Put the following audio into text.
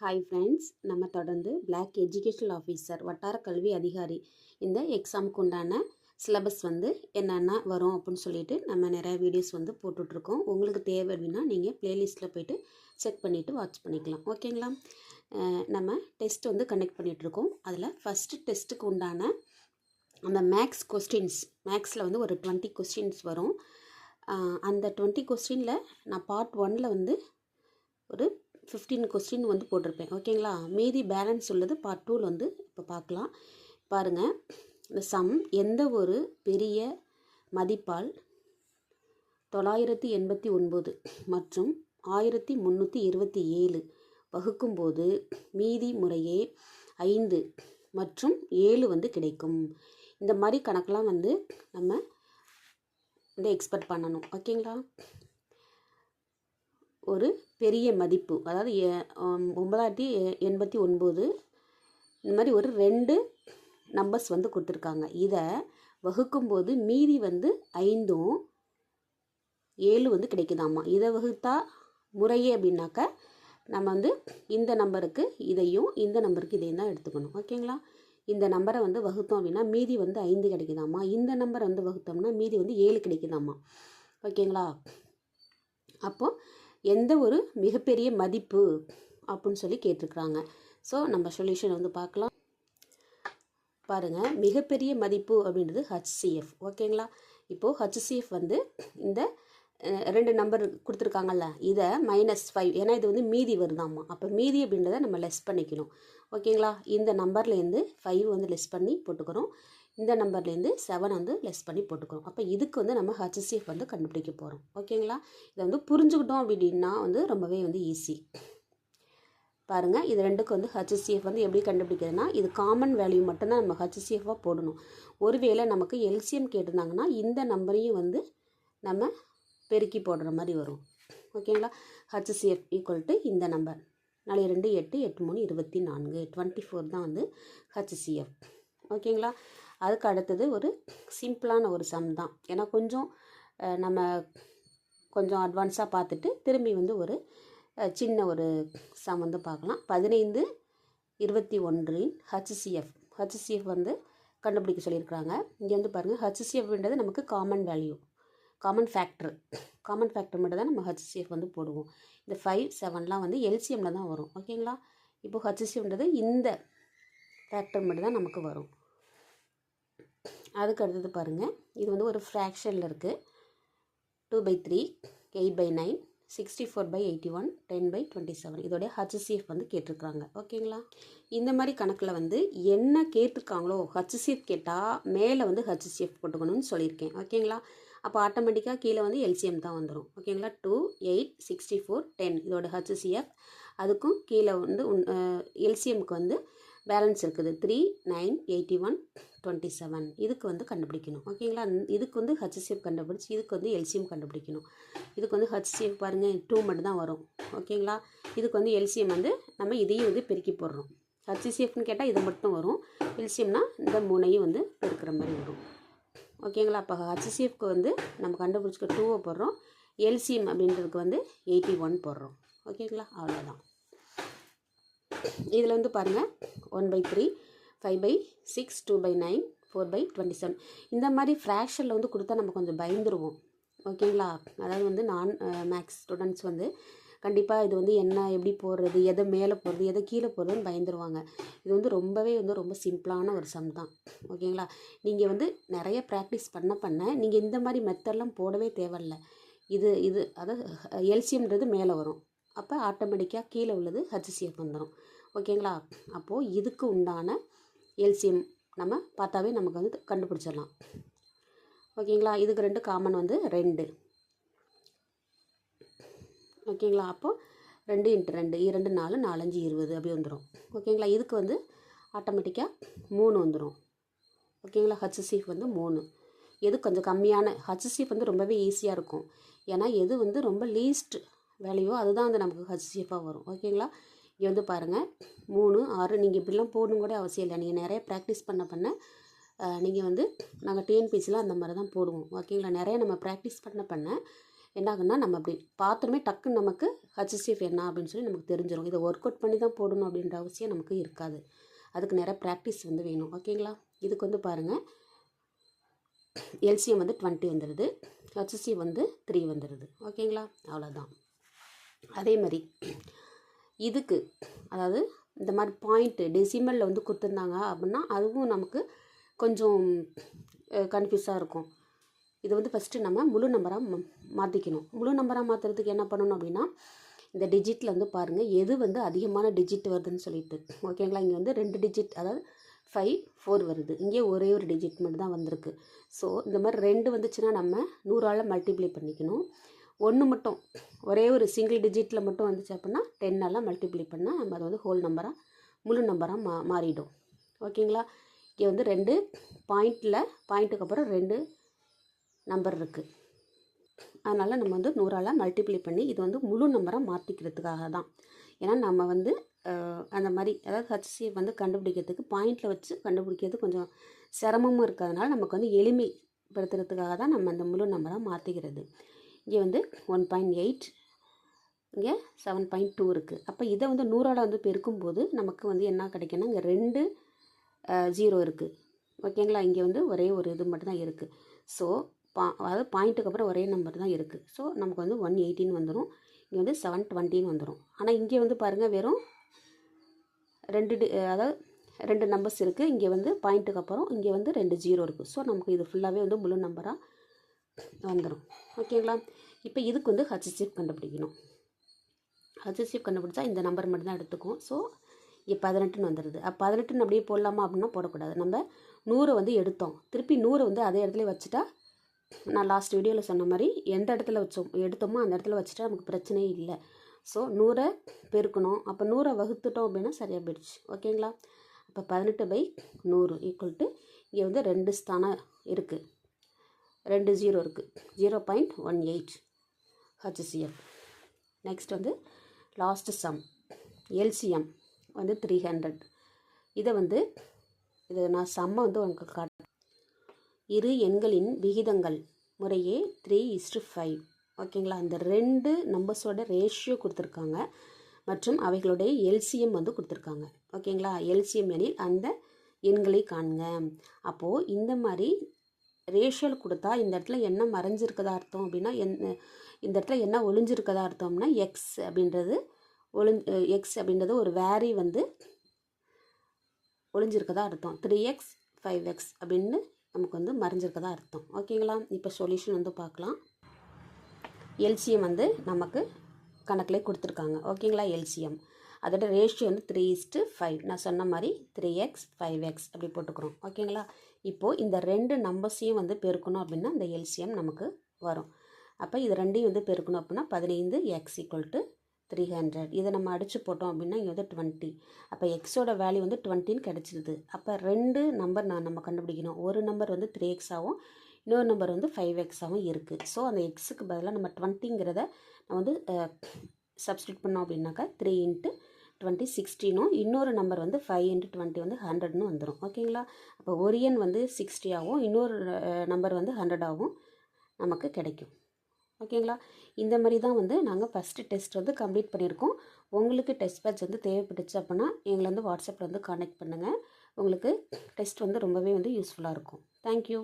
Hi friends, நம்ம தொடர்ந்து black educational officer வட்டார கல்வி அதிகாரி இந்த எக்ஸாமுக்கு உண்டான சிலபஸ் என்னென்ன வரும் அப்படின்னு சொல்லிட்டு நம்ம நிறைய வீடியோஸ் போட்டுட்ருக்கோம். உங்களுக்கு தேவை அப்படின்னா நீங்கள் ப்ளேலிஸ்ட்டில் போய்ட்டு செக் பண்ணிவிட்டு வாட்ச் பண்ணிக்கலாம். ஓகேங்களா? நம்ம டெஸ்ட் கண்டக்ட் பண்ணிகிட்ருக்கோம். அதில் ஃபஸ்ட்டு டெஸ்ட்டுக்கு உண்டான அந்த மேக்ஸ் கொஸ்டின்ஸ், மேக்ஸில் ஒரு 20 கொஸ்டின்ஸ் வரும். அந்த 20 கொஸ்டினில் நான் பார்ட் 1ல் ஒரு 15 கொஸ்டின் போட்டிருப்பேன். ஓகேங்களா? மீதி பேலன்ஸ் உள்ளது பார்ட் 2ல் இப்போ பார்க்கலாம். பாருங்கள், இந்த சம் எந்த ஒரு பெரிய மதிப்பால் 989 மற்றும் 1327 வகுக்கும்போது மீதி முறையே 5 மற்றும் 7 கிடைக்கும். இந்த மாதிரி கணக்கெலாம் நம்ம எக்ஸ்பெக்ட் பண்ணணும். ஓகேங்களா? ஒரு பெரிய மதிப்பு, அதாவது 989 இந்த மாதிரி ஒரு 2 நம்பர்ஸ் கொடுத்துருக்காங்க. இதை வகுக்கும்போது மீதி 5ம் 7 கிடைக்குதாம்மா. இதை வகுத்தா முறையே அப்படின்னாக்க நம்ம இந்த நம்பருக்கு இதையும் இந்த நம்பருக்கு இதையும் தான் எடுத்துக்கணும். ஓகேங்களா? இந்த நம்பரை வகுத்தோம் அப்படின்னா மீதி 5 கிடைக்குதாம்மா. இந்த நம்பரை வகுத்தோம்னா மீதி 7 கிடைக்குதாம்மா. ஓகேங்களா? அப்போது எந்த ஒரு மிகப்பெரிய மதிப்பு அப்படின்னு சொல்லி கேட்டிருக்கிறாங்க. ஸோ நம்ம சொல்யூஷன் பார்க்கலாம். பாருங்கள், மிகப்பெரிய மதிப்பு அப்படின்றது HCF. ஓகேங்களா? இப்போது HCF இந்த 2 நம்பர் கொடுத்துருக்காங்கல்ல, இதை -5, ஏன்னா இது மீதி வருதாம்மா. அப்போ மீதி அப்படின்றத நம்ம லெஸ் பண்ணிக்கணும். ஓகேங்களா? இந்த நம்பர்லேருந்து 5 லெஸ் பண்ணி போட்டுக்கிறோம். இந்த நம்பர்லேருந்து 7 லெஸ் பண்ணி போட்டுக்கிறோம். அப்போ இதுக்கு நம்ம HCF கண்டுபிடிக்க போகிறோம். ஓகேங்களா? இதை புரிஞ்சுக்கிட்டோம் அப்படின்னா ரொம்பவே ஈஸி. பாருங்கள், இது ரெண்டுக்கு HCF எப்படி கண்டுபிடிக்கிறதுனா, இது காமன் வேல்யூ மட்டும்தான் நம்ம HCF போடணும். ஒருவேளை நமக்கு LCM கேட்டிருந்தாங்கன்னா இந்த நம்பரையும் நம்ம பெருக்கி போடுற மாதிரி வரும். ஓகேங்களா? HCF ஈக்குவல் இந்த நம்பர் 4 2 8 8 3 24 24 தான் HCF. ஓகேங்களா? அதுக்கு அடுத்தது ஒரு சிம்பிளான ஒரு சம் தான். ஏன்னா நம்ம கொஞ்சம் அட்வான்ஸாக பார்த்துட்டு திரும்பி ஒரு சின்ன ஒரு சம் பார்க்கலாம். 15 21 HCF கண்டுபிடிக்க சொல்லியிருக்கிறாங்க. இங்கே பாருங்கள், HCFன்றது நமக்கு காமன் வேல்யூ, காமன் ஃபேக்டர் மட்டும் தான் நம்ம HCF போடுவோம். இந்த 5 7லாம் LCMல தான் வரும். ஓகேங்களா? இப்போ HCFன்றது இந்த ஃபேக்டர் மட்டும் தான் நமக்கு வரும். அதுக்கு அடுத்தது பாருங்கள், இது ஒரு ஃப்ராக்ஷனில் இருக்குது. 2/3 8/9 64/81 10/27 இதோடைய HCF கேட்டிருக்கிறாங்க. ஓகேங்களா? இந்த மாதிரி கணக்கில் என்ன கேட்டிருக்காங்களோ HCF கேட்டால் மேலே HCF போட்டுக்கணும்னு சொல்லியிருக்கேன். ஓகேங்களா? அப்போ ஆட்டோமேட்டிக்காக கீழே LCM தான் வந்துடும். ஓகேங்களா? 2 8 64 10 இதோட HCF. அதுக்கும் கீழே LCMக்கு பேலன்ஸ் இருக்குது 3 9 81 27. இதுக்கு கண்டுபிடிக்கணும். ஓகேங்களா? இதுக்கு HCF கண்டுபிடிச்சி இதுக்கு LCM கண்டுபிடிக்கணும். இதுக்கு HCF பாருங்கள் 2 மட்டும் தான் வரும். ஓகேங்களா? இதுக்கு LCM நம்ம இதையும் பெருக்கி போடுறோம். HCFன்னு கேட்டால் இது மட்டும் வரும். LCMனா இந்த 3ஐயும் பெருக்கிற மாதிரி வரும். ஓகேங்களா? அப்போ HCFக்கு நம்ம கண்டுபிடிச்சிக்க 2 போடுறோம். LCM அப்படின்றதுக்கு 81 போடுறோம். ஓகேங்களா? அவ்வளோதான். இதில் பாருங்கள், 1/3 5/6 2/9 4/27 இந்த மாதிரி ஃப்ராக்ஷனில் கொடுத்தா நம்ம கொஞ்சம் பயந்துருவோம். ஓகேங்களா? அதாவது நான் மேக்ஸ் ஸ்டூடெண்ட்ஸ் கண்டிப்பாக இது என்ன எப்படி போடுறது, எதை மேலே போடுறது, எதை கீழே போடுறதுன்னு பயந்துருவாங்க. இது ரொம்பவே ரொம்ப சிம்பிளான ஒரு சம் தான். ஓகேங்களா? நீங்கள் நிறைய ப்ராக்டிஸ் பண்ண நீங்கள் இந்த மாதிரி மெத்தட்லாம் போடவே தேவையில்ல. இது அதாவது LCMன்றது மேலே வரும். அப்போ ஆட்டோமேட்டிக்காக கீழே உள்ளது HCF வந்துடும். ஓகேங்களா? அப்போது இதுக்கு உண்டான LCM நம்ம பார்த்தாவே நமக்கு கண்டுபிடிச்சிடலாம். ஓகேங்களா? இதுக்கு 2 காமன் 2. ஓகேங்களா? அப்போது 2 × 2 2 4 4 5 20 அப்படி வந்துடும். ஓகேங்களா? இதுக்கு ஆட்டோமேட்டிக்காக 3 வந்துடும். ஓகேங்களா? HCF 3. எது கொஞ்சம் கம்மியான HCF ரொம்பவே ஈஸியாக இருக்கும். ஏன்னா எது ரொம்ப லீஸ்ட் வேல்யூவோ அதுதான் நமக்கு HCFாக வரும். ஓகேங்களா? இங்கே பாருங்கள், 3 6 நீங்கள் இப்படிலாம் போடணும் கூட அவசியம் இல்லை. நீங்கள் நிறைய ப்ராக்டிஸ் பண்ண நீங்கள் நாங்கள் TNPSசியில் அந்த மாதிரி தான் போடுவோம். ஓகேங்களா? நிறைய நம்ம ப்ராக்டிஸ் பண்ண என்ன ஆகுன்னா நம்ம அப்படி பார்த்தோமே டக்குன்னு நமக்கு HCF என்ன அப்படின்னு சொல்லி நமக்கு தெரிஞ்சிடும். இதை ஒர்க் அவுட் பண்ணி தான் போடணும் அப்படின்ற அவசியம் நமக்கு இருக்காது. அதுக்கு நிறைய ப்ராக்டிஸ் வந்து வேணும். ஓகேங்களா? இதுக்கு வந்து பாருங்கள், LCM வந்து 20 வந்துடுது, HCF வந்து 3 வந்துடுது. ஓகேங்களா? அவ்வளோதான். அதே மாதிரி இதுக்கு அதாவது இந்த மாதிரி பாயிண்ட்டு டெசிமலில் வந்து கொடுத்துருந்தாங்க அப்படின்னா அதுவும் நமக்கு கொஞ்சம் கன்ஃபியூஸாக இருக்கும். இது வந்து ஃபஸ்ட்டு நம்ம முழு நம்பராக மாற்றிக்கணும். முழு நம்பராக மாற்றுறதுக்கு என்ன பண்ணணும் அப்படின்னா, இந்த டிஜிட்டில் வந்து பாருங்கள் எது வந்து அதிகமான டிஜிட் வருதுன்னு சொல்லிட்டு. ஓகேங்களா? இங்கே வந்து 2 டிஜிட், அதாவது 5, 4 வருது. இங்கே ஒரே ஒரு டிஜிட் மட்டும் தான் வந்திருக்கு. ஸோ இந்த மாதிரி 2 வந்துச்சுன்னா நம்ம 100ஆல் மல்டிப்ளை பண்ணிக்கணும். 1 மட்டும் ஒரே ஒரு சிங்கிள் டிஜிட்டில் மட்டும் வந்துச்சு அப்படின்னா 10ஆல் மல்டிப்ளை பண்ணால் நம்ம அது வந்து ஹோல் நம்பராக முழு நம்பராக மாறிடும். ஓகேங்களா? இங்கே வந்து 2 பாயிண்ட்டுக்கு அப்புறம் 2 நம்பர் இருக்குது. அதனால் நம்ம வந்து 100ஆல் மல்டிப்ளை பண்ணி இது வந்து முழு நம்பராக மாற்றிக்கிறதுக்காக தான். ஏன்னா நம்ம வந்து அந்த மாதிரி அதாவது HCF வந்து கண்டுபிடிக்கிறதுக்கு பாயிண்டில் வச்சு கண்டுபிடிக்கிறது கொஞ்சம் சிரமமும் இருக்கிறதுனால நமக்கு வந்து எளிமைப்படுத்துறதுக்காக தான் நம்ம அந்த முழு நம்பராக மாற்றிக்கிறது. இங்கே வந்து 1.8, இங்கே 7.2 இருக்குது. அப்போ இதை வந்து 100ஆல் வந்து பெருக்கும்போது நமக்கு வந்து என்ன கிடைக்குன்னா இங்கே 2 0 இருக்குது. ஓகேங்களா? இங்கே வந்து ஒரே ஒரு இது மட்டும் தான் இருக்குது. ஸோ அதாவது பாயிண்ட்டுக்கு அப்புறம் ஒரே நம்பர் தான் இருக்குது. ஸோ நமக்கு வந்து 118 வந்துடும். இங்கே வந்து 720 வந்துடும். ஆனால் இங்கே வந்து பாருங்கள் வெறும் 2 நம்பர்ஸ் இருக்குது. இங்கே வந்து பாயிண்ட்டுக்கு அப்புறம் இங்கே வந்து 2 0 இருக்குது. ஸோ நமக்கு இது ஃபுல்லாகவே வந்து முழு நம்பராக வந்துடும். ஓகேங்களா? இப்போ இதுக்கு வந்து HCF கண்டுபிடிக்கணும். HCF கண்டுபிடிச்சா இந்த நம்பர் மட்டும் தான் எடுத்துக்கும். ஸோ இங்கே 18 வந்துடுது. 18 அப்படியே போடலாமா அப்படின்னா போடக்கூடாது. நம்ம 100 வந்து எடுத்தோம், திருப்பி 100 வந்து அதே இடத்துல வச்சுட்டா, நான் லாஸ்ட் வீடியோவில் சொன்ன மாதிரி எந்த இடத்துல எடுத்தோமோ அந்த இடத்துல வச்சுட்டா நமக்கு பிரச்சனையே இல்லை. ஸோ 100 பெருக்கணும். அப்போ 100 வகுத்துட்டோம் அப்படின்னா சரியாக போயிடுச்சு. ஓகேங்களா? அப்போ 18/100 ஈக்குவல் டு இங்கே வந்து 2 ஸ்தானம் இருக்குது, 2 0 இருக்குது, 0.18 HCF. நெக்ஸ்ட் வந்து லாஸ்ட் சம் LCM வந்து 300. இதை நான் சம்மை வந்து உங்களுக்கு காட்டுறேன். இரு எண்களின் விகிதங்கள் முறையே 3:5. ஓகேங்களா? அந்த 2 நம்பர்ஸோட ரேஷியோ கொடுத்துருக்காங்க மற்றும் அவைகளுடைய LCM வந்து கொடுத்துருக்காங்க. ஓகேங்களா? LCM எனில் அந்த எண்களை காண்க. அப்போது இந்த மாதிரி ரேஷியோவில் கொடுத்தா இந்த இடத்துல என்ன மறைஞ்சிருக்கதா அர்த்தம் அப்படின்னா, இந்த இடத்துல என்ன ஒளிஞ்சிருக்கதா அர்த்தம்னா எக்ஸ் அப்படின்றது ஒரு வேரி வந்து ஒளிஞ்சிருக்கதா அர்த்தம். 3x 5x அப்படின்னு நமக்கு வந்து மறைஞ்சிருக்கதா அர்த்தம். ஓகேங்களா? இப்போ சொல்யூஷன் வந்து பார்க்கலாம். LCM வந்து நமக்கு கணக்கில் கொடுத்துருக்காங்க. ஓகேங்களா? LCM அதோட ரேஷியோ வந்து 3:5. நான் சொன்ன மாதிரி 3x 5x அப்படி போட்டுக்கிறோம். ஓகேங்களா? இப்போது இந்த 2 நம்பர்ஸையும் வந்து பெருக்கணும் அப்படின்னா இந்த LCM நமக்கு வரும். அப்போ இது 2ஐயும் வந்து பெருக்கணும் அப்படின்னா 15x = 300. இதை நம்ம அடித்து போட்டோம் அப்படின்னா இங்கே வந்து 20. அப்போ எக்ஸோட வேல்யூ வந்து 20ன்னு கிடச்சிருது. அப்போ 2 நம்பர் நம்ம கண்டுபிடிக்கணும். ஒரு நம்பர் வந்து 3x ஆகும், இன்னொரு நம்பர் வந்து 5x ஆகும் இருக்குது. ஸோ அந்த எக்ஸுக்கு பதிலாக நம்ம 20ங்கிறத நம்ம வந்து சப்ஸ்டியூட் பண்ணோம் அப்படின்னாக்கா 3 × 20 16னும், இன்னொரு நம்பர் வந்து 5 × 20 வந்து 100ன்னு வந்துடும். ஓகேங்களா? அப்போ ஒரு எண் வந்து 60 ஆகும், இன்னொரு நம்பர் வந்து 100 ஆகும் நமக்கு கிடைக்கும். ஓகேங்களா? இந்த மாதிரி தான் வந்து நாங்கள் ஃபஸ்ட்டு டெஸ்ட் வந்து கம்ப்ளீட் பண்ணியிருக்கோம். உங்களுக்கு டெஸ்ட் பேட்ச் வந்து தேவைப்பட்டுச்சு அப்படின்னா எங்களை வந்து வாட்ஸ்அப்பில் வந்து கான்டெக்ட் பண்ணுங்கள். உங்களுக்கு டெஸ்ட் வந்து ரொம்பவே வந்து யூஸ்ஃபுல்லாக இருக்கும். தேங்க்யூ.